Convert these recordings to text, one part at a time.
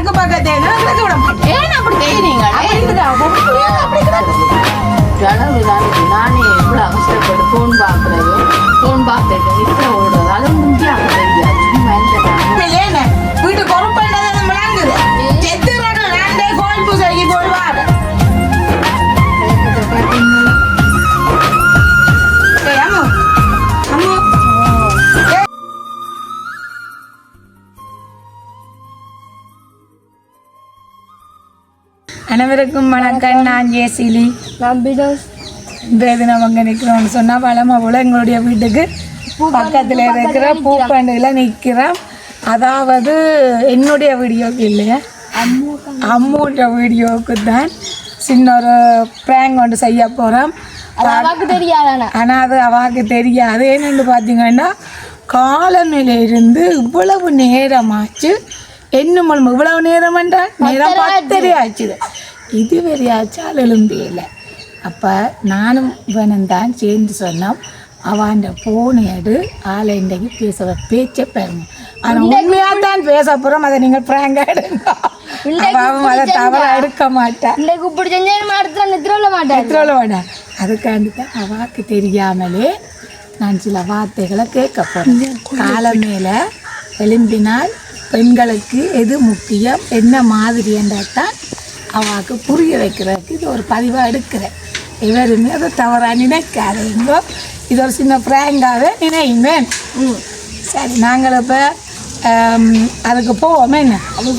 எனக்கு பக்கத்து விட மாட்டேன். ஏன் அப்படி செய்யறீங்க? நானே எவ்வளவு அவசரப்பட்டு போன் பாக்குறது, போன் பார்த்துட்டு நிக்கிற ஓடுறது, அது முக்கியம் தெரியாது. வீட்டு பொறுப்பேண்டது விளங்குது. செத்துறாங்க கோயில் பூசைக்கு போடுவாரு. அனைவருக்கும் வணக்கம். நான் ஜேசிலி. நம்ம நிற்கிறோம்னு சொன்னால் பழமை போல் எங்களுடைய வீட்டுக்கு பக்கத்தில் இருக்கிற பூப்பண்டில் நிற்கிறோம். அதாவது என்னுடைய வீடியோக்கு இல்லையா, அம்மூட்ட வீடியோவுக்கு தான் சின்ன ஒரு ப்ராங்க் ஒன்று செய்ய போகிறோம். ஆனால் அது அவாவுக்கு தெரியாது. என்னென்னு பார்த்தீங்கன்னா காலநிலையிலிருந்து இவ்வளவு நேரமாச்சு. என்ன இவ்வளவு நேரம் என்றால் நேரம் 10 ஆச்சுது. இதுவரை ஆச்சால் எழும்பியலை. அப்போ நானும் இவனும் தான் சேர்ந்து சொன்னோம், அவன் போன் எடு ஆளை இன்றைக்கு பேச்சை பாருங்க. ஆனால் உண்மையாக தான் பேச போகிறோம். அதை நீங்கள் ப்ராங்க் எடுங்க. அவன் அதை தவறாக எடுக்க மாட்டேன். மாட்டேன். அதுக்காண்டி தான் அவாக்கு தெரியாமலே நான் சில வார்த்தைகளை கேட்க போகிறேன். காலமேல எழும்பினால் பெண்களுக்கு எது முக்கியம், என்ன மாதிரி என்றால் அவாக்கு புரிய வைக்கிறதுக்கு இது ஒரு பதிவாக எடுக்கிறேன். இவருமே அதை தவறாக நினைக்காதீங்க. இது ஒரு சின்ன ப்ராங்காகவே நினைவேன். சரி, நாங்கள் இப்போ அதுக்கு போவோமே. என்ன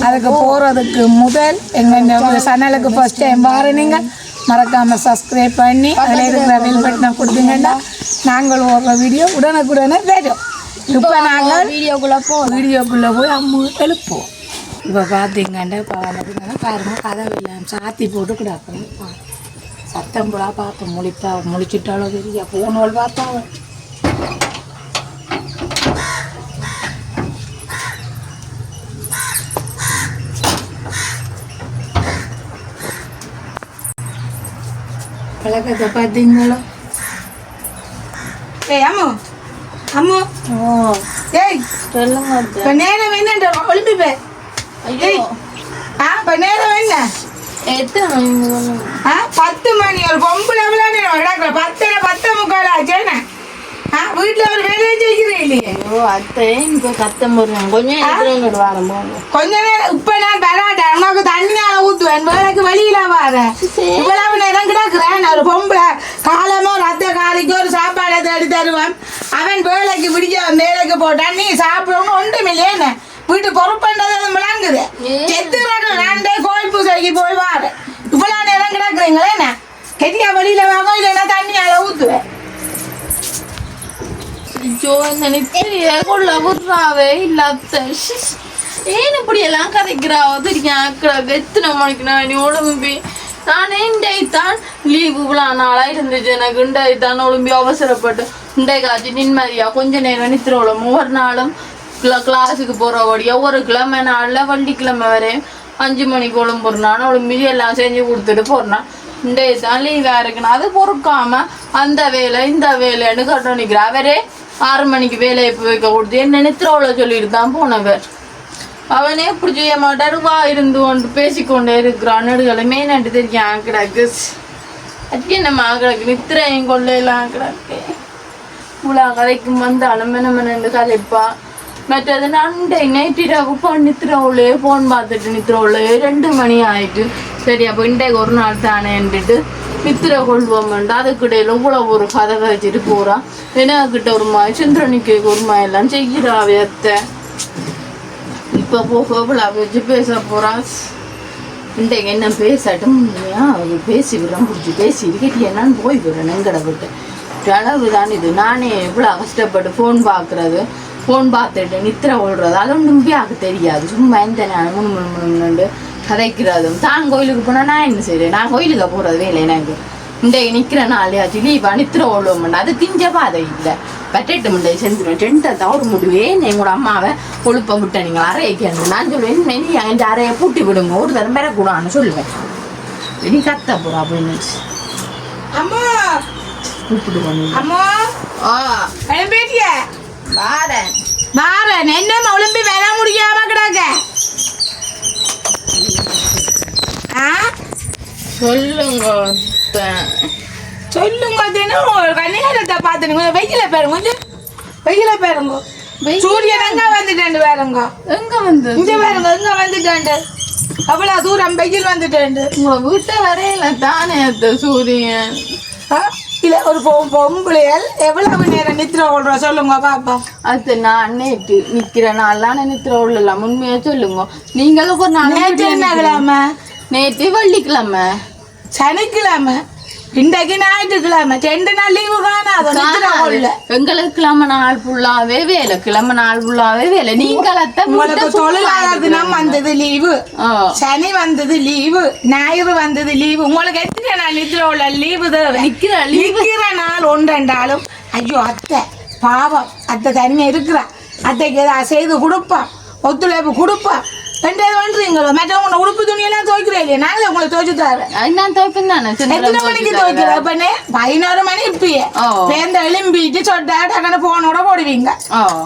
அதுக்கு போகிறதுக்கு முதல் எங்கள் சேனலுக்கு ஃபஸ்ட் டைம் வர நீங்கள் மறக்காமல் சப்ஸ்கிரைப் பண்ணி அதில் இருக்கிற பெல் பட்டனை கொடுத்தீங்கன்னா நாங்கள் ஒரு வீடியோ உடனுக்குடனே வரும். இப்போ நாங்கள் வீடியோக்குள்ளே போய் அம்மு எழுப்போம். இப்போ பார்த்தீங்கன்னா இப்போ பாருங்க, கதவை சாத்தி போட்டு கிடப்போம். சத்தம் போடா பார்ப்போம். முழிச்சிட்டாலோ தெரிய போனோல் பார்த்தா பழக்கத்தை பார்த்தீங்களோ. ஏய் அம்மு அம்மு, ஏய் சொல்லுங்க. இப்போ நேரம் என்னன்ற ஒலிம்பிப்பே. ஐயோ இப்போ நேரம் என்ன? 10 மணி. ஒரு பொம்பளை கிடக்குற 10:10 ஆச்சுன்னு வீட்டில் ஒரு வேலையை செய்கிறேன் இல்லையே. அத்தை இப்போ கத்தம் போடுறேன். கொஞ்சம் கொஞ்ச நேரம் இப்போ நான் வராட்டேன். உனக்கு தண்ணியால ஊற்றுவேன். வேலைக்கு வெளியில வரேன். இவ்வளவு நேரம் கிடக்குறேன். ஒரு பொம்பளை காலமா ஒரு அத்தை காலைக்கு ஒரு சாப்பாடை தேடி தருவான். அவன் வேலைக்கு பிடிக்க வேலைக்கு போட்டான். நீ சாப்பிடணும் ஒன்றுமில்லையே. வீட்டு பொறுப்புன்றது விளங்குது. செத்துறாங்க. நான் கோயில் பூசைக்கு போய் வாரு. இவ்வளவு நேரம் கிடக்குறீங்களே. என்ன கெட்டியா வெளியில வாங்க, இல்லைன்னா தண்ணியால ஊற்றுவேன். கொள்ளாவே இல்லாத ஏன் இப்படி எல்லாம் கதைக்கிறாவோ தெரியும். எத்தனை மணிக்கு நான் ஒழும்பி நானே இண்டைத்தான் லீவு இவ்வளோ நாளாக இருந்துச்சு. எனக்கு இண்டைத்தான் ஒழும்பி அவசரப்பட்டு இண்டை காய்ச்சி நிம்மதியா கொஞ்ச நேரம் நித்திரோளும். ஒவ்வொரு நாளும் கிளாஸுக்கு போகிறபடியா ஒரு கிழமை நாளில் வெள்ளிக்கிழமை வரையும் 5 மணிக்கு ஒழும்பு நான் ஒழும்பி எல்லாம் செஞ்சு கொடுத்துட்டு போறேன். இண்டைத்தான் லீவாக இருக்குன்னு அது பொறுக்காம அந்த வேலை இந்த வேலைன்னு கட்ட நிற்கிறா. அவரே 6 மணிக்கு வேலையை வைக்க கொடுத்து என்ன நித்திரோல சொல்லிட்டு தான் போனவர். அவனே இப்படி செய்ய மாட்டாரு. வா இருந்து கொண்டு பேசிக்கொண்டே இருக்கிறான். நடுகளை மெயினாட்டு தெரியும் கிடக்கு. அது என்னம்மா கிடக்கு நித்திரையும் கொள்ளையெல்லாம் கிடக்கு. இவ்வளோ கதைக்கும் வந்தாலும் மெனமெனு கதைப்பா. மற்றது நண்டை நைட்டிராவுப்பா நித்திரவுள்ளே ஃபோன் பார்த்துட்டு நித்திரவுள்ளே 2 மணி ஆயிட்டு. சரி அப்போ இன்றைக்கு ஒரு நாள் தானேன்ட்டு நித்திரை கொள்வோம்ண்டு அதுக்கிடையில இவ்வளோ ஒரு கதை கழிச்சிட்டு போகிறான். எனக்கிட்ட ஒரு மாய் சந்திரனிக்கு ஒரு மாயெல்லாம் செய்கிறாவே அத்தை. இப்போ போக இவ்வளோ வச்சு பேச போகிறான். இன்றைக்கு என்ன பேசட்டும் அவங்க பேசி விடுறேன். பிடிச்சி பேசிட்டு என்னன்னு போய் விடுறேன். எங்கட விட்டு அளவு தான் இது. நானே இவ்வளோ கஷ்டப்பட்டு ஃபோன் பார்க்குறது, ஃபோன் பார்த்துட்டு நித்திரை ஓடுறது அதெல்லாம் நம்பியாக தெரியாது. சும்மா எந்த நான் முன்னு கதைக்கிறதும் தான். கோயிலுக்கு போனால் நான் என்ன செய்கிறேன்? நான் கோயிலுக்கு போகிறது வேலை. எனக்கு இன்றைக்கு நிற்கிற நாளையாச்சு லீவா நித்திரை ஓடுவோம்ண்டா அது திஞ்ச பாதை இல்லை. பட்டெட்டு முண்டை செஞ்சுருவேன். 10 தவறு முடிவேன். எங்களோட அம்மாவை கொழுப்ப விட்ட நீங்கள் அறையக்கணும். நான் சொல்லுவேன் நீ என் அறையை பூட்டி விடுங்க, ஒரு தரம் பெறக்கூடாதுன்னு சொல்லுவேன். இனி கத்த போகிறா அப்படின்னு அம்மா கூப்பிட்டு பண்ணு. அம்மா பேட்டிய வாரேன் வாரேன். என்ன ஒழும்பி வேலை முடியாம கிடாக்க சொல்லுங்க சொல்லுங்க கன்னிகாரத்தை பார்த்துனுங்க வெயில பாருங்க கொஞ்சம் வெயில பாருங்க சூரியன் எங்க வந்துட்டேன் பாருங்க எங்க வந்து இங்க பாருங்க எங்க வந்துட்டேன் அவ்வளவு தூரம் வெயில் வந்துட்டேன் உங்களை வீட்டை வரையில தானே சூரியன் இல்ல ஒரு பொம்பளையால் எவ்வளவு நேரம் நித்திர ஓடுறோம் சொல்லுங்க பாப்பா அது நான் நேற்று நிக்கிற நாள்லாம் நித்திர ஓடலாம் உண்மையா சொல்லுங்க நீங்களும் ஒரு நாள் என்ன கிழமை நேற்று வெள்ளிக்கிழமை சனிக்கிழமை இன்றைக்கு ஞாயிற்றுக்கிழமை 2 நாள் லீவு காணாது எங்களுக்கு கிழமை நாள் ஃபுல்லாவே வேலை கிழமை நாள் ஃபுல்லாவே வேலை உங்களுக்கு தொழிலாளர் தினம் வந்தது லீவு சனி வந்தது லீவு ஞாயிறு வந்தது லீவு உங்களுக்கு எத்தனை நாள் நித்திர உள்ள லீவு நிக்கிற நாள் ஒன்றென்றாலும் ஐயோ அத்தை பாவம் அத்தை தனியா இருக்கிறா அத்தைக்கு ஏதாவது செய்து கொடுப்பான் ஒத்துழைப்பு கொடுப்பான் பண்றீங்களோ மற்றவங்க உடுப்பு துணியெல்லாம் துவைக்கிறேன் இல்லையா நாங்களே உங்களை துவைச்சு தரேன் நான் துவைப்பேன் தானே எத்தனை மணிக்கு துவைக்கிறேன் பண்ணே 11 மணி இப்பயே பேருந்து எலும்பிட்டு சொட்டா டக்குனு போனோட போடுவீங்க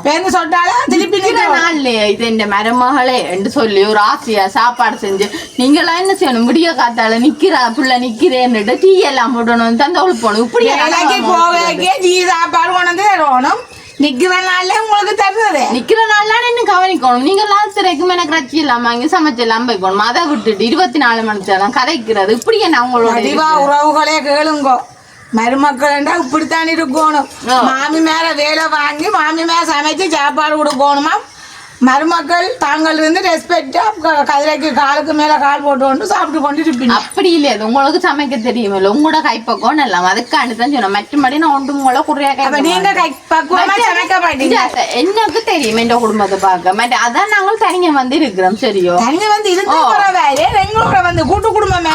பேருந்து சொட்டால திருப்பி நாள்லயே இது இந்த மருமகளே என்று சொல்லி ஒரு ஆசையா சாப்பாடு செஞ்சு நீங்களாம் என்ன செய்யணும் முடிய காத்தால நிக்கிறா புள்ள நிக்கிறேன்னுட்டு டீ எல்லாம் போடணும் தந்த உழுப்பணும் இப்படி போவே டீ சாப்பாடு கொண்டு வந்து தரணும் நிக்கிற நாள்ல உங்களுக்கு தருறது நிக்கிற நாள்ல என்ன கவனிக்கணும் நீங்க லாஸ்ட் எனக்கு ரச்சி இல்லாம இங்க சமைச்செல்லாம் போய்க்கணும் அதை விட்டுட்டு 24 மணி நேரம் கதைக்கிறது இப்படி என்ன அவங்களோட உறவுகளே கேளுங்கோ மருமக்கள் இப்படித்தான் இருக்கணும் மாமி மேல வேலை வாங்கி மாமி மேல சமைச்சு சாப்பாடு கொடுக்கணுமா மருமக்கள் தாங்கள் இருந்து ரெஸ்பெக்டா கதிரைக்கு காலுக்கு மேல கால் போட்டு கொண்டு சாப்பிட்டு கொண்டு இருப்பீங்க அப்படி இல்லையா உங்களுக்கு சமைக்க தெரியுமில்ல உங்களோட கைப்பக்கம் எல்லாம் அதுக்காண்டி தான் சொன்னேன் மற்றபடி நான் ஒன்று உங்களோட குறையா நீங்க கைப்பக்குவமா சமைக்க மாட்டீங்க எனக்கு தெரியும் என் குடும்பத்தை பார்க்க அதான் நாங்கள் தனிங்க வந்து இருக்கிறோம் சரியோ தனிங்க வந்து இருந்து எங்களோட வந்து கூட்டு குடும்பம்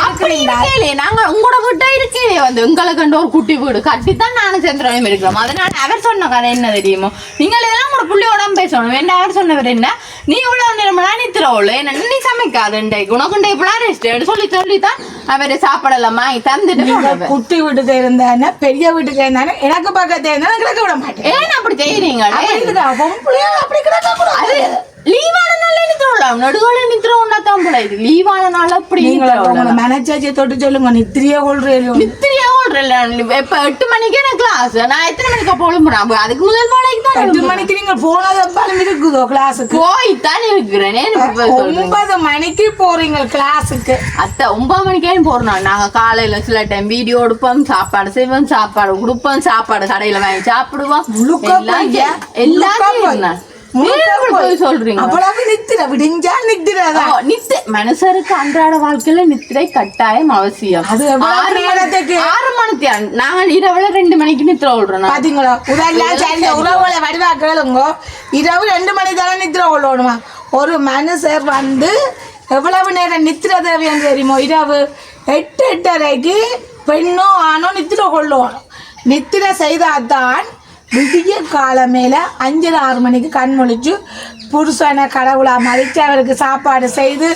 நாங்க உங்களோட வீட்டா இருக்கே வந்து எங்களுக்கு ஒரு குட்டி வீடு கட்டித்தான் நானும் சந்திரனும் இருக்கிறோம் அதனால அவர் சொன்ன கதை என்ன தெரியுமோ நீங்கள் இதெல்லாம் உங்களோட புள்ளியோட பேசணும் வேண்டாம் அவர் சொன்னவர் என்ன நீ இவ்வளவு நேரம்னா நித்திரவுள்ள என்ன நீ சமைக்காது உனக்கு இப்பெல்லாம் ரெஸ்ட் சொல்லி சொல்லித்தான் அவரை சாப்பாடெல்லாம் வாங்கி தந்துட்டு குட்டி வீட்டுக்கு இருந்தானே பெரிய வீட்டுக்கு இருந்தானே எனக்கு பக்கத்துல இருந்தா கிடக்க விட மாட்டேன் ஏன் அப்படி செய்யறீங்க அப்படி கிடக்க கூடாது லீவான நாள்ல நித்திரம் நடுகால நித்திரம் ஒன்னாத்தான் போல இது லீவான நாள் அப்படி மனச்சாச்சியை தொட்டு சொல்லுங்க நித்திரியா கொள்றேன் நித்திரியா கொள்றேன் இப்ப 8 மணிக்கு எனக்கு கிளாஸ் நான் எத்தனை மணிக்கு போகணும் அதுக்கு முதல் வேலைக்கு தான் 8 மணிக்கு நீங்க போனதப்பாலும் இருக்குதோ கிளாஸுக்கு போய்தான் இருக்கிறேன் 9 மணிக்கு போறீங்க கிளாஸுக்கு அத்தை 9 மணிக்கே போறோம் நாங்க காலையில சில டைம் வீடியோ எடுப்போம் சாப்பாடு செய்வோம் சாப்பாடு கொடுப்போம் சாப்பாடு கடையில வாங்கி சாப்பிடுவோம் எல்லாத்தையும் மனுஷருக்கு அன்றாட வாழ்க்கையில நித்திரை கட்டாயம் அவசியம் 6 மணிக்கு நாங்கள் இரவுல 2 மணிக்கு நித்திர விடுறோம் பாத்தீங்களா உறவுகளை வடிவா கேளுங்க இரவு 2 மணி தானே நித்திர கொள்ளணுமா ஒரு மனுஷர் வந்து எவ்வளவு நேரம் நித்திர தேவைன்னு தெரியுமோ இரவு 8:30க்கு பெண்ணோ ஆணோ நித்திர கொள்ளணும் நித்திர செய்தால்தான் விடிய காலமேல 5-6 மணிக்கு கண் முழிச்சு புருஷனை கடவுளா மதிச்சு அவருக்கு சாப்பாடு செய்து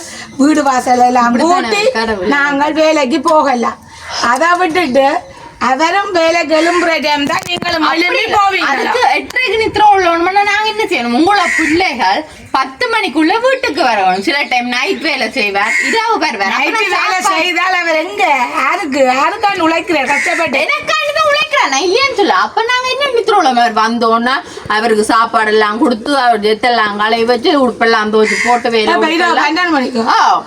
வீடு வாசல் எல்லாம் கூட்டி நாங்கள் வேலைக்கு போகலாம் அதை விட்டுட்டு அவரும் வேலை கிளம்புற டைம் தான் நீங்களும் போவீங்க 8:30க்கு நித்திரம் உள்ளோம்னா நாங்க என்ன செய்யணும் உங்களோட பிள்ளைகள் 10 மணிக்குள்ள வீட்டுக்கு வரணும் சில டைம் நைட் வேலை செய்வார் இரவு வருவார் வேலை செய்தால் அவர் எங்க யாருக்கான உழைக்கிற கஷ்டப்பட்டு எனக்கான உழைக்கிறான் இல்லையான்னு சொல்ல அப்ப நாங்க என்ன நித்திரம் அவர் வந்தோன்னா அவருக்கு சாப்பாடு எல்லாம் கொடுத்து அவர் ஜெத்தெல்லாம் களைய வச்சு உடுப்பெல்லாம் தோச்சு போட்டு வேலை 12 மணிக்கு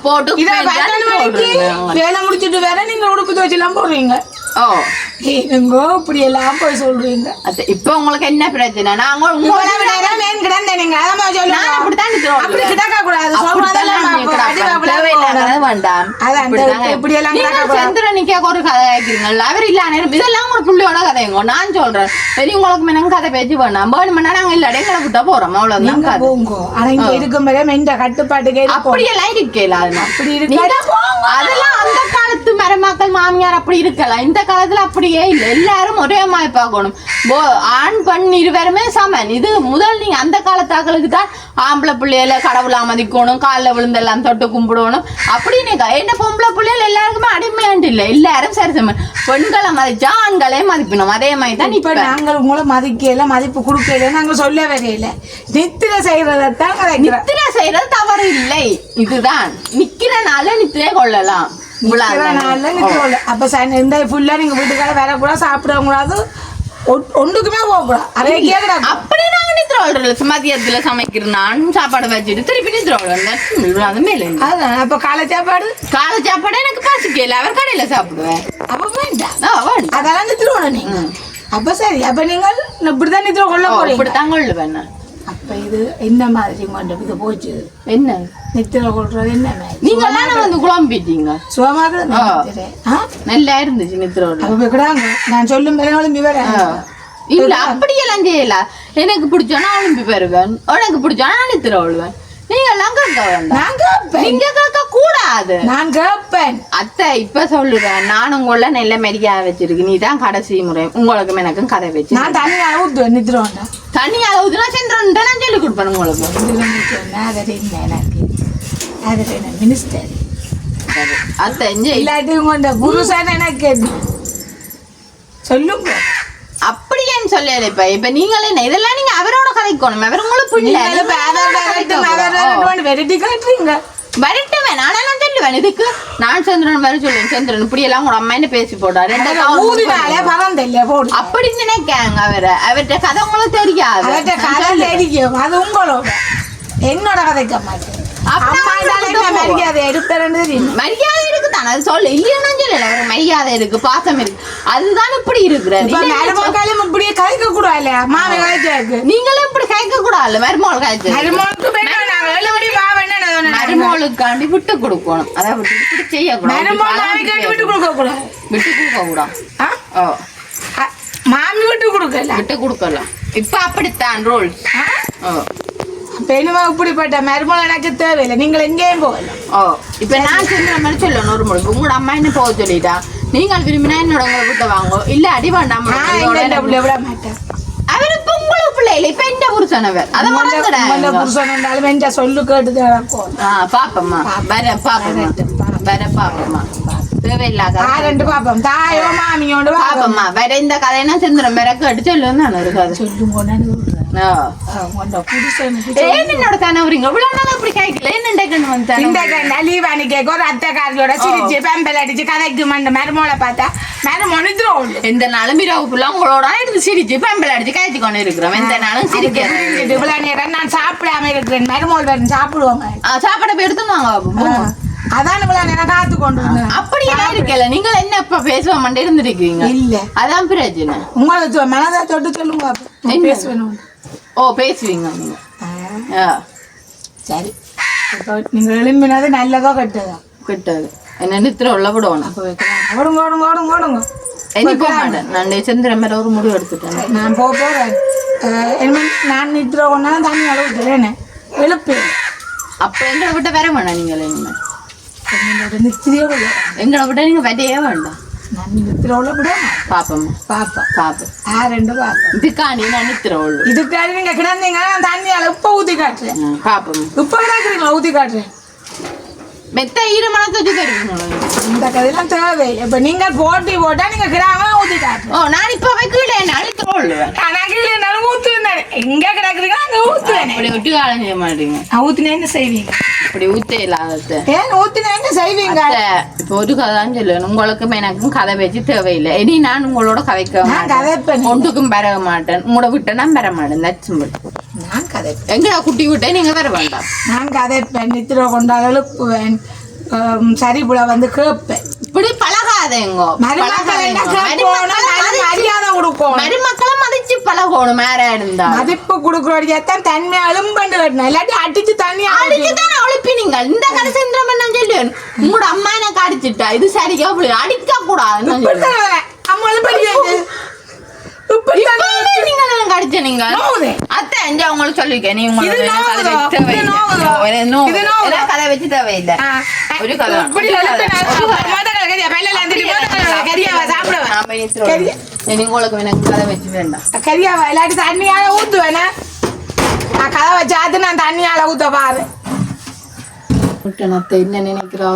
போட்டு வேலை முடிச்சுட்டு வேற நீங்க உடுப்பு தோச்சு எல்லாம் போடுறீங்க இப்படி எல்லாம் போய் சொல்றீங்க இப்ப உங்களுக்கு என்ன பிரச்சனை நாங்க ஒரு கதை கேட்கிறீங்களா அவர் இல்ல இதெல்லாம் ஒரு புள்ளியோட கதைங்க நான் சொல்றேன் சரி உங்களுக்கு கதை பேச்சு வேண்டாம் வேணும்னா நாங்க இல்ல எங்களை விட்டா போறோம் அவ்வளவுதான் இருக்கும் கட்டுப்பாட்டுக்கு அப்படியெல்லாம் இருக்கல அதெல்லாம் அந்த காலத்து மருமக்கள் மாமியார் அப்படி இருக்கலாம் இந்த காலத்துல அப்படியே இல்லை எல்லாரும் ஒரே மாதிரி பார்க்கணும் ஆண் பெண் இருவருமே சமன் இது முதல் நீங்க அந்த காலத்தாக்களுக்கு தான் ஆம்பளை பிள்ளையில கடவுளா மதிக்கணும் காலில் விழுந்தெல்லாம் தொட்டு கும்பிடணும் அப்படின்னு என்ன பொம்பளை பிள்ளைகள் எல்லாருக்குமே அடிமையாண்டு இல்லை எல்லாரும் சரி சமன் பெண்களை மதிச்சா ஆண்களே மதிக்கணும் அதே மாதிரி தான் இப்ப நாங்கள் உங்களை மதிக்கல மதிப்பு கொடுக்கல நாங்க சொல்ல வரையில நித்திரை செய்யறதான் நித்திரை செய்யறது தவறு இல்லை இதுதான் நிக்கிற நாள நித்திரை கொள்ளலாம் நாள்ல நிக்கிறோம். அப்ப இந்த ஃபுல்லா நீங்க வீட்டுக்கார வரக்கூடாது, சாப்பிடவும் கூடாது, ஒன்றுக்குமே போகக்கூடாது. அதே கேட்கக்கூடாது. அப்படி நாங்க நித்திரோல் மதியத்துல சமைக்கிறேன், நான் சாப்பாடு வச்சுட்டு திருப்பி நித்திரோல் அது மேல. அதான் அப்ப காலை சாப்பாடு எனக்கு பசிக்கல, அவர் கடையில சாப்பிடுவேன். அப்ப வேண்டாம், அதெல்லாம் நித்திரோட நீங்க. அப்ப சரி, அப்ப நீங்கள் இப்படிதான் நித்திர கொள்ள போறீங்க. இப்படித்தான் கொள்ளுவேன். அப்ப இது என்ன மாதிரி இது போச்சு? என்ன நித்திர கொள்றது என்ன மாதிரி? நீங்க எல்லாம் வந்து குழம்பிட்டீங்க. சுகமாக நல்லா இருந்துச்சு நித்திரோட. நான் சொல்லும் ஒளிம்பி வர இல்ல அப்படியெல்லாம் செய்யல. எனக்கு பிடிச்சோன்னா ஒளிம்பி பெறுவேன், உனக்கு பிடிச்சோன்னா நான் நித்திர கொள்வேன். நீங்க எல்லாம் கேட்க வேண்டாம், நீங்க கேட்க கூடாது. நான் கேட்பேன். அத்தை இப்ப சொல்லுறேன், நான் உங்கள நல்ல மரியாதை வச்சிருக்கு. நீ தான் கடைசி முறை உங்களுக்கும் எனக்கும் கதை வச்சு. நான் தனியா ஊத்துவேன் நித்திரோண்டா. தனியா ஊத்துனா சென்றோம் நான் சொல்லி கொடுப்பேன் உங்களுக்கு. மினிஸ்டர் அத்தை இல்லாட்டி உங்க புருஷன் எனக்கு சொல்லுங்க. அப்படி ஏன்னு சொல்லல. இப்ப நீங்களே இதெல்லாம் நீங்க அவரோட கதைக்கணும். அவர் உங்களுக்கு காட்டுறீங்க. வரட்டுவேன், நானெல்லாம் சொல்லுவேன். இதுக்கு நான் சந்திரன் வர சொல்லுவேன். சந்திரன் இப்படி எல்லாம் கூட அம்மா பேசி போட்டாரு அப்படி நினைக்காங்க. அவர்கிட்ட கதை உங்களுக்கு தெரியாது. அது உங்களோட என்னோட கதைக்க மாட்டேன். மரியாதை இருக்குதான், அது சொல்ல இல்லையா சொல்லல. அவர் மரியாதை இருக்கு, பாசம் இருக்கு, அதுதான் இப்படி இருக்கிறாரு. இப்படியே கதைக்க கூடாது. மாமி கதைக்கு நீங்களும் இப்படி கதைக்க கூடாது. மருமகள் கதைச்சு மருமகளுக்காண்டி விட்டு கொடுக்கணும். அதை விட்டு செய்யக்கூடாது, விட்டு கொடுக்க கூடாது. மாமி விட்டு கொடுக்கலாம். இப்ப அப்படித்தான் ரூல்ஸ். பெண்ணுமா இப்படிப்பட்ட மருமகள் எனக்கு தேவையில்லை. நீங்கள் எங்கேயும் போகலாம். இப்ப நான் சொல்ற மாதிரி சொல்லணும். ஒரு முறை உங்களோட அம்மா என்ன போக சொல்லிட்டா, நீங்கள் விரும்பினா என்னோட உங்களை விட்டு வாங்க, இல்ல அடி வேண்டாம். விட மாட்டேன். அவர் இப்ப உங்களுக்கு பிள்ளை இல்லை, இப்ப எந்த புருஷன் அவர். அதை புருஷன் சொல்லு கேட்டு பாப்பம்மா வர பாப்பம்மா தேவையில்லாத ரெண்டு பாப்பம் தாயோ மாமியோட பாப்பம்மா வேற இந்த கதைனா செந்துரும் வேற கேட்டு சொல்லுன்னு நான் ஒரு கதை சொல்லுங்க. என்னோட கணவரிங்க இவ்வளவு நாள் அப்படி கேட்கல. என்ன லீவானி கேட்க ஒரு அத்தைக்காரியோட சிரிச்சு பெம்பல் அடிச்சு கதைக்கு மண்ட மருமோளை பார்த்தா மருமோனும் எந்த நாளும் இரவு ஃபுல்லா உங்களோட எடுத்து சிரிச்சு பெம்பல் அடிச்சு கதைச்சு கொண்டு இருக்கிறோம். எந்த நாளும் சிரிக்கிறேன். இவ்வளவு நேரம் நான் சாப்பிடாம இருக்கிறேன். மருமோள் வேறு சாப்பிடுவாங்க. சாப்பாட போய் எடுத்துவாங்க. அதான் இவ்வளவு நேரம் காத்து கொண்டு அப்படியெல்லாம் இருக்கல. நீங்க என்ன இப்ப பேசுவ மாட்டே இருந்திருக்கீங்க. இல்ல அதான் பிரச்சனை. உங்களுக்கு மனதை தொட்டு சொல்லுங்க. பேசுவேன். பேசுவீங்க நீங்க. சரி, இப்போ நீங்க எழும்பினது நல்லதோ கெட்டதோ? கெட்டது. என்ன நித்திர உள்ள விடுவோம். ஓடுங்க. என்ன போக மாட்டேன். நான் சந்திரன் மேல ஒரு முடிவு எடுத்துட்டேன். நான் போறேன். நான் நித்திர ஒன்னா தண்ணி அளவுக்குறேன் எழுப்பேன். அப்ப எங்களை விட்ட வர வேண்டாம். நீங்கள் இனிமேல் எங்களோட நித்திரையோட எங்களை விட்ட நீங்க வரையே வேண்டாம். நான் நித்திரோட விட பாப்போம். ரெண்டு பாப்போம். இதுக்காண்டி நான் நித்திர உள்ளு. இதுக்காண்டி நீங்க கிடந்தீங்கன்னா நான் தண்ணியால உப்ப ஊத்தி காட்டுறேன். பாப்போம். உப்ப கிடக்குறீங்களா? ஊத்தி காட்டுறேன். மெத்த ஈரமான தொச்சு தருவீங்க. இந்த கதையெல்லாம் தேவை. இப்ப நீங்க போட்டி போட்டா நீங்க கிடாம ஊத்தி காட்டுறேன். நான் இப்ப கீழே அழுத்த உள்ளுவேன். நான் கீழே என்னாலும் ஊத்துவேன். எங்க கிடக்குறீங்க அங்க ஊத்துவேன். அப்படி விட்டு காலம் செய்ய மாட்டீங்க. ஊத்தினா என்ன செய்வீங்க? அப்படி ஊத்தே இல்லாத ஏன் ஊத்தினா என்ன செய்வீங்க? இப்ப ஒரு கதை தான் சொல்லணும். உங்களுக்கும் எனக்கும் கதை வச்சு தேவையில்லை. இனி நான் உங்களோட கதைக்க மாட்டேன். ஒன்றுக்கும் பெற மாட்டேன். உங்களோட விட்ட நான் பெற மாட்டேன். தச்சும்பல் நான் கதை எங்க குட்டி விட்டே நீங்க வர வேண்டாம். நான் கதைப்பேன். நித்திர கொண்டால் எழுப்புவேன். சரிபுல வந்து கேட்பேன். இப்படி பழகாதேங்கோ. மரியாதை கொடுக்கும். மருமக்களை மதிச்சு பழகணும். மேற இருந்தா மதிப்பு கொடுக்கறதான் தன்மையா எலும்பண்டு கட்டணும். இல்லாட்டி அடிச்சு தண்ணி அடிச்சுதான் ஒழிப்பினீங்க. இந்த கதை செந்திரம் என்ன சொல்லுவேன். உங்களோட அம்மா எனக்கு அடிச்சுட்டா இது சரிக்கா அடிக்க கூடாது. அம்மா படிக்க உங்களுக்கு சொல்லிருக்கேன். நீ உங்களுக்கு கதை வச்சு தேவையில்லை. ஒரு கதை உங்களுக்கு எனக்கு கதை வச்சு வேண்டாம். கரியாவா இல்லாட்டி தண்ணியால ஊத்துவேன். நான் கதை வச்சாது நான் தண்ணியால ஊத்த பாரு. அத்தை என்ன நினைக்கிறா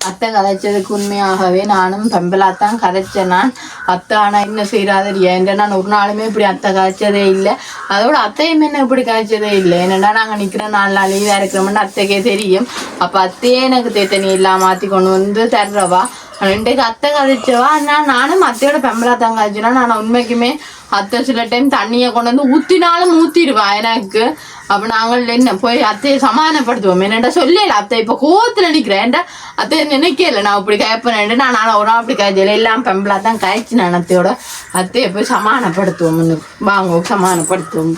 அத்தை கதைச்சதுக்கு உண்மையாகவே நானும் பெம்பலாத்தான் கதைச்சேன். நான் அத்தை ஆனால் என்ன செய்யறாதரியா என்ற நான் ஒரு நாளுமே இப்படி அத்தை கதைச்சதே இல்லை. அதோட அத்தையும் என்ன இப்படி கதைச்சதே இல்லை. என்னடா நாங்கள் நிற்கிறோம் 4 நாள் லீவாக இருக்கிறோம்னு அத்தைக்கே தெரியும். அப்போ அத்தையே எனக்கு தேத்தனி எல்லாம் மாற்றி கொண்டு வந்து தர்றவா. ரெண்டுக்கு அத்தை கதைச்சவா. ஆனால் நானும் அத்தையோட பெம்பலாத்தான் கதைச்சேன்னா நான் உண்மைக்குமே அத்தை சில டைம் தண்ணியை கொண்டு வந்து ஊற்றினாலும் ஊற்றிடுவா எனக்கு. அப்போ நாங்கள் என்ன போய் அத்தையை சமாதானப்படுத்துவோம். என்னடா சொல்லல அத்தை இப்போ கோவத்தில் நிற்கிறேன்டா அத்தை நினைக்கல நான் இப்படி கேட்பேன். நான் ஒரு நாள் அப்படி காய்ச்சல எல்லாம் பெம்பலா தான் காய்ச்சி நான் அத்தையோட அத்தையை போய் சமாதானப்படுத்துவோம். வாங்க சமாதானப்படுத்துவோம்.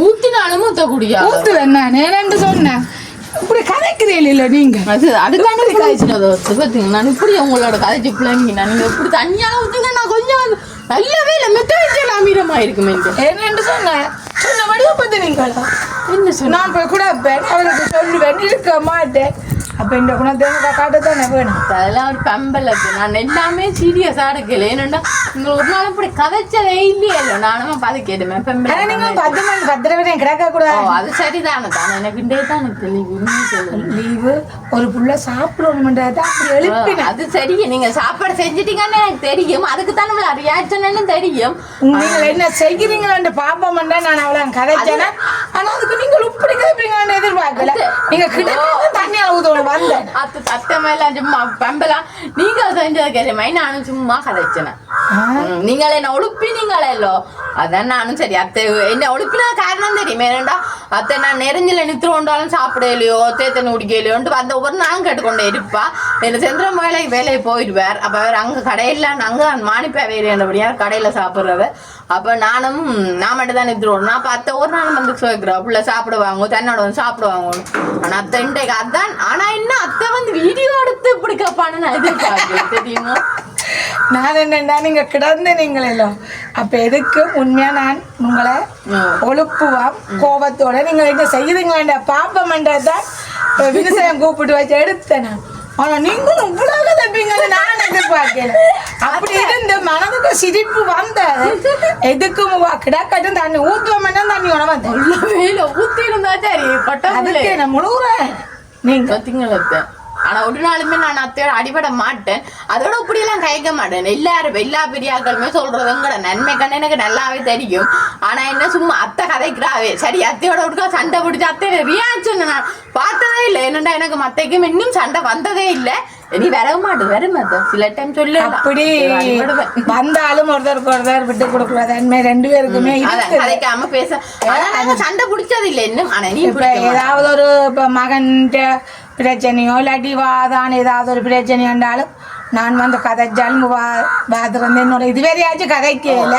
ஊத்தினாலும் ஊத்தக்கூடியா ஊத்துவேன் நான் சொன்னேன். இப்படி கதைக்கிறேன் இல்ல நீங்க அதுக்கான காய்ச்சினதோ நான் இப்படி உங்களோட கதைச்சு பிள்ளைங்க நீங்க இப்படி தண்ணியால ஊத்துங்க நான் கொஞ்சம் நல்லாவே இல்லை மெத்த வச்சால் அமீரமா இருக்குமே என்னன்னு சொன்னேன். சொன்ன வடிவ பத்தி நீங்களா என்ன சொன்ன நான் போய் கூட அவருக்கு சொல்லுவேன் இருக்க மாட்டேன். அப்போ இந்த குணத்தை காட்டத்தானே வேணும். அதெல்லாம் ஒரு பெம்பல் அது நான் எல்லாமே சீரியஸாக எடுக்கல. ஏன்னா நீங்கள் ஒரு நாள் இப்படி கதைச்சதே இல்லையே இல்லை நானும் பார்த்து கேட்டுமே பெம்பல் நீங்கள் 10 மணி கிடக்கக்கூடாது. அது சரிதானே தானே எனக்கு இண்டே தான் எனக்கு லீவு ஒரு புள்ள சாப்பிடணும்ன்றது அப்படி எழுப்பினேன். அது சரி நீங்கள் சாப்பாடு செஞ்சிட்டீங்கன்னு எனக்கு தெரியும். அதுக்கு தான் நம்மள ரியாக்ஷன்னு தெரியும். நீங்கள் என்ன செய்கிறீங்களான்னு பாப்போம்னா நான் அவ்வளோ கதைச்சேன்னா ஆனால் அதுக்கு நீங்கள் இப்படி கேட்பீங்கன்னு எதிர்பார்க்கல. நீங்கள் கிட்ட தண்ணியால் ஊற்றுவோம் அது சத்தமா எல்லாம் சும்மா பெம்பலாம் நீங்க செஞ்சது கேட்குமே நானும் சும்மா கதைச்சேன். நீங்களே என்ன ஒழுப்பினீங்களோ அதான் நானும் சரி அத்தை என்ன ஒழுப்பினா காரணம் தெரியுமே. ஏன்னா அத்தை நான் நெறிஞ்சில நிறுத்து கொண்டாலும் சாப்பிடலையோ தேத்தனை குடிக்கலையோன்ட்டு அந்த ஒவ்வொரு நாளும் கேட்டுக்கொண்டே இருப்பா. என்ன செந்திரம் வேலையை போயிடுவார். அப்போ அவர் அங்கே கடையில் நாங்கள் மானிப்பா வேலையாண்டபடியா கடையில் சாப்பிட்றவர். அப்போ நான் மட்டும் தான் நிறுத்துருவோம். நான் அத்தை ஒரு நாள் வந்து சொல்லிக்கிறோம் பிள்ளை சாப்பிடுவாங்க தன்னோட வந்து சாப்பிடுவாங்க. ஆனால் அத்தை இன்றைக்கு அதான் ஆனால் என்ன அத்தை வந்து வீடியோ எடுத்து இப்படி கேட்பான்னு நான் எதிர்பார்க்கிறேன் தெரியுமா. நான் என்னன்னா நீங்க கிடந்து நீங்களோ அப்ப எதுக்கு உண்மையா நான் உங்களை ஒழுப்புவாம் கோபத்தோட நீங்க என்ன செய்யுறீங்களா பாப்பமன்றதான் விவசாயம் கூப்பிட்டு வச்சு எடுத்தேன். ஆனா நீங்களும் இவ்வளவு தப்பீங்கன்னு நான் எதிர்பார்க்கல. அப்படி இருந்து மனதுக்கு சிரிப்பு வந்தது. எதுக்கும் கிடக்கட்டும் தண்ணி ஊத்துவோம்னா தண்ணி உணவு ஊத்தி இருந்தா சரி அதுக்கு நான் முழுகுறேன். நீங்க பார்த்தீங்களா ஆனா ஒரு நாளுமே நான் அத்தையோட அடிபட மாட்டேன். அதோட இப்படியெல்லாம் கைக்க மாட்டேன். எல்லா பெரியாக்களுமே சொல்றது எங்கட நன்மை கண்ணு எனக்கு நல்லாவே தெரியும். ஆனா என்ன சும்மா அத்தை கதைக்கிறாவே சரி அத்தையோட விட்டுக்கா சண்டை பிடிச்ச அத்தையோட ரியாக்ஷன் நான் பார்த்ததே இல்லை. என்னண்டா எனக்கு மத்தைக்கும் இன்னும் சண்டை வந்ததே இல்லை. நீ வர மாட்டேன் சில டைம் சொல்லு அப்படி வந்தாலும் ஒருத்தருக்கு விட்டு கொடுக்கூடாது. அண்மை 2 பேருக்குமே கதைக்காம பேச சண்டை பிடிச்சது இல்லை இன்னும். ஆனா நீ ஏதாவது ஒரு இப்ப மகன் பிரச்சனையோ இல்லாட்டி வாதான ஏதாவது ஒரு பிரச்சனை என்றாலும் நான் வந்து கதைச்சாலும் வாதுறது என்னோட இதுவரையாச்சும் கதைக்கல.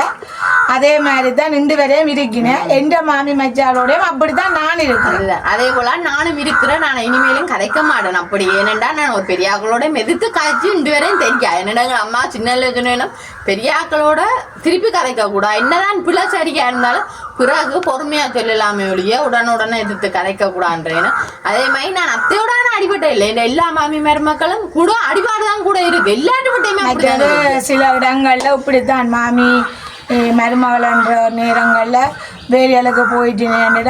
அதே மாதிரி தான் 2 வரையும் இருக்கிறேன். எந்த மாமி மச்சாலோடையும் அப்படித்தான் நான் இருக்கிறேன். அதே போல நானும் இருக்கிறேன். நான் இனிமேலும் கதைக்க மாட்டேன் அப்படி. ஏனென்றா நான் ஒரு பெரியாக்களோட எதிர்த்து கதைச்சு 2 வரையும் தெரியும். என்னடா அம்மா சின்ன சொன்னேனும் பெரியாக்களோட திருப்பி கதைக்க கூடாது. என்னதான் பிள்ளை சரியா இருந்தாலும் பிறகு பொறுமையா சொல்லலாமே ஒழிய உடனே எதிர்த்து கதைக்க கூடாதுன்றேன்னு. அதே மாதிரி நான் அத்தையோட அடிபட்டே இல்லை. எல்லா மாமி மருமக்களும் கூட அடிபாடுதான் கூட இருக்கு. எல்லாருமே சில இடங்கள்ல இப்படித்தான் மாமி மருமகள்ன்ற நேரங்களில் வேலைகளுக்கு போயிட்டு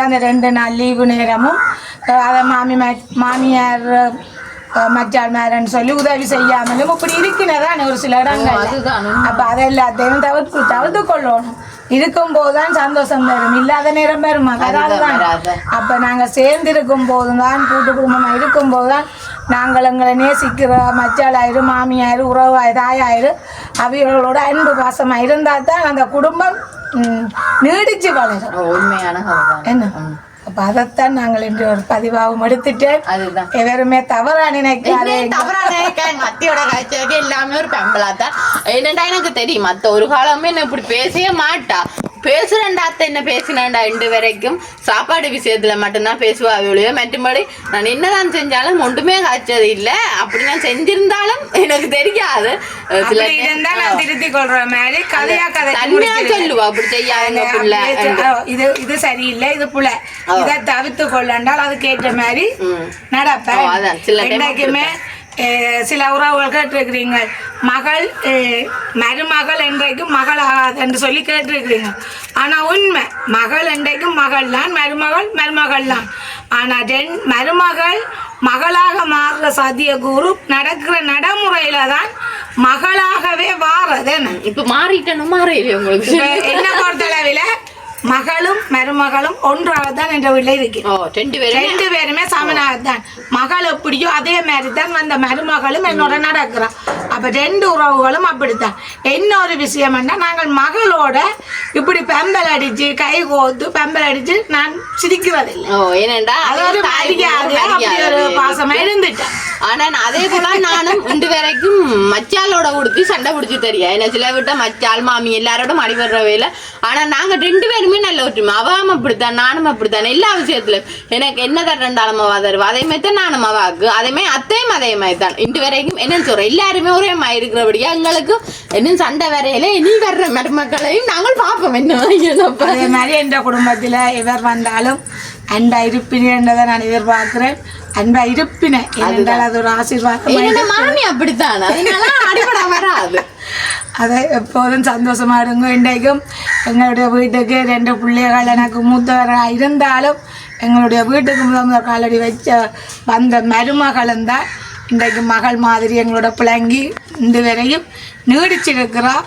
அந்த 2 நாள் லீவு நேரமும் அதை மாமியார் மச்சால் மேரன்னு சொல்லி உதவி செய்யாமலும் இப்படி இருக்கிறதான் ஒரு சில இடங்கள். அப்போ அதை எல்லாத்தையும் தவிர்த்து கொள்ளணும். இருக்கும்போது தான் சந்தோஷம் வரும். இல்லாத நேரம் வருமா வராதுதான். அப்போ நாங்கள் சேர்ந்திருக்கும் போதும் தான் கூட்டு குடும்பமாக இருக்கும்போது தான் நாங்கள் எங்களை நேசிக்கிற மச்சாலாயிரு மாமியாயிரு உறவாயிரு தாயாயிரு அவைகளோட அன்பு பாசமாக இருந்தால் தான் அந்த குடும்பம் நீடிச்சு வளரும். உண்மையான என்ன அப்ப அதைத்தான் நாங்கள் இன்று ஒரு பதிவாகவும் எடுத்துட்டு அதுதான் எவருமே தவறா நினைக்காது. தவறா நினைக்க மத்தியோட காய்ச்சலுக்கு எல்லாமே ஒரு பெம்பலா தான். என்னடா எனக்கு தெரியும் மத்த ஒரு காலமே என்ன இப்படி பேசவே மாட்டா. பேசுறேன்டா அத்தை என்ன பேசினாண்டா இன்று வரைக்கும் சாப்பாடு விஷயத்துல மட்டும்தான் பேசுவா ஒழிய மற்றபடி நான் என்னதான் செஞ்சாலும் ஒன்றுமே காய்ச்சது இல்லை. அப்படி நான் செஞ்சிருந்தாலும் எனக்கு தெரியாது. திருத்தி கொள்ற மாதிரி கதையா தனியா சொல்லுவா அப்படி செய்யாங்க புள்ள இது சரியில்லை இது புள்ள இதை தவிர்த்து கொள்ளண்டால் அதுக்கு ஏற்ற மாதிரி நடப்பேன். சில உறவுகள் கேட்டிருக்கிறீங்க மகள் மருமகள் என்றைக்கும் மகள் ஆகாது என்று சொல்லி கேட்டிருக்கிறீங்க. ஆனால் உண்மை மகள் என்றைக்கும் மகள் தான், மருமகள் மருமகள் தான். ஆனால் மருமகள் மகளாக மாறுற சாத்தியக்கூறு நடக்கிற நடைமுறையில தான் மகளாகவே வாரது. இப்ப மாறிட்டணும் மாறையில உங்களுக்கு என்ன பொறுத்தளவில் மகளும் மருமகளும் ஒன்றாகத்தான் என்ற வீட்டில் இருக்கு. ரெண்டு பேருமே சமனாகத்தான். மகள் எப்படியோ அதே மாதிரி தான் வந்த மருமகளும் என்னோட நடக்கிறான். அப்ப ரெண்டு உறவுகளும் அப்படித்தான். என்ன ஒரு விஷயம் என்ன, நாங்கள் மகளோட இப்படி பெம்பல் அடிச்சு கை கோத்து பெம்பல் அடிச்சு நான் சிரிக்கிறதில்லை. அது ஒரு ஒரு பாசமா இருந்துட்டேன். ஆனா அதே போல நானும் இன்று வரைக்கும் மச்சாலோட உடுத்தி சண்டை பிடிச்சி தெரியும். என்ன சில விட்ட மச்சால் மாமி எல்லாரோடும் அடிபடுற வேலை. ஆனா நாங்க ரெண்டு பேருமே நல்ல ஒற்றுமை. அவாம அப்படித்தான் நானும் அப்படித்தான். எல்லா விஷயத்துலயும் எனக்கு என்ன தரண்டாலும் அவா தருவா, அதே மாதிரி தான் நானும் அவாக்கு, அதே மாதிரி அத்தையும் அதே மாதிரி தான். இன்று வரைக்கும் என்ன சொல்றோம் எல்லாருமே ஒரே மாதிரி இருக்கிறபடியா எங்களுக்கு என்ன சண்டை வரையில இனி வர்ற மருமக்களையும் நாங்கள் பார்ப்போம். என்ன அதே மாதிரி என்ற குடும்பத்துல இவர் வந்தாலும் அன்பா இருப்பினதை நான் எதிர்பார்க்கிறேன். அன்பா இருப்பின என்றால் அது ஒரு ஆசீர்வாதம். மாமி அப்படித்தான், அதனால அடிபட வராது. அதை எப்போதும் சந்தோஷமா இருங்க. இன்றைக்கும் எங்களுடைய வீட்டுக்கு ரெண்டு பிள்ளைகள் எனக்கு மூத்தவராக இருந்தாலும் எங்களுடைய வீட்டுக்கு முதல் காலடி வச்ச வந்த மருமகளும் தான் இன்றைக்கு மகள் மாதிரி எங்களோட பிள்ளைங்கி இந்த வரையும் நீடிச்சிருக்கிறா.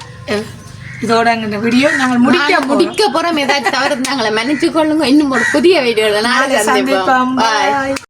இதோட எங்க வீடியோ நாங்கள் முடிக்க போறோம். ஏதாச்சும் தவறு இருந்தாங்களே மன்னிச்சு கொள்ளுங்க. இன்னும் ஒரு புதிய வீடியோல நாளைக்கு சந்திப்போம்.